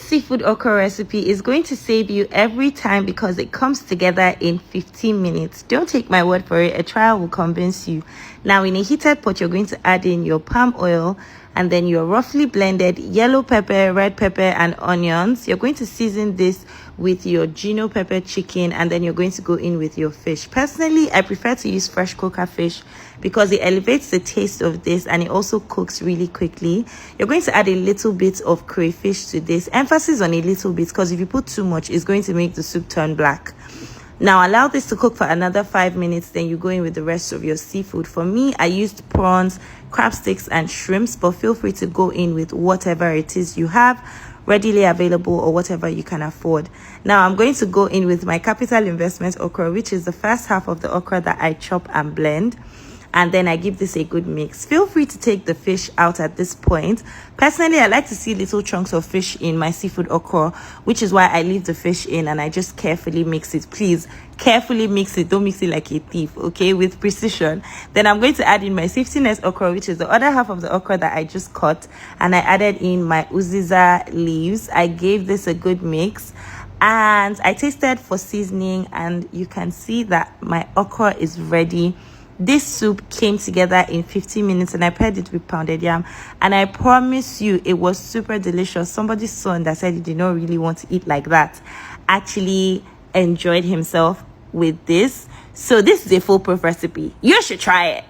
seafood okra recipe is going to save you every time because it comes together in 15 minutes. Don't take my word for it. A trial will convince you. Now, in a heated pot, you're going to add in your palm oil and then your roughly blended yellow pepper, red pepper, and onions. You're going to season this with your Gino pepper chicken, and then you're going to go in with your fish. Personally, I prefer to use fresh coca fish because it elevates the taste of this and it also cooks really quickly. You're going to add a little bit of crayfish to this. Emphasis on a little bit because if you put too much, it's going to make the soup turn black. Now allow this to cook for another 5 minutes, then you go in with the rest of your seafood. For me, I used prawns, crab sticks, and shrimps, but feel free to go in with whatever it is you have readily available or whatever you can afford. Now I'm going to go in with my capital investment okra, which is the first half of the okra that I chop and blend, and then I give this a good mix. Feel free to take the fish out at this point. Personally, I like to see little chunks of fish in my seafood okra, which is why I leave the fish in and I just carefully mix it. Please, carefully mix it. Don't mix it like a thief, okay? With precision. Then I'm going to add in my safety net okra, which is the other half of the okra that I just cut. And I added in my uziza leaves. I gave this a good mix. And I tasted for seasoning and you can see that my okra is ready. This soup came together in 15 minutes and I paired it with pounded yam, and I promise you it was super delicious. Somebody's son that said he did not really want to eat like that actually enjoyed himself with this. So this is a foolproof recipe. You should try it.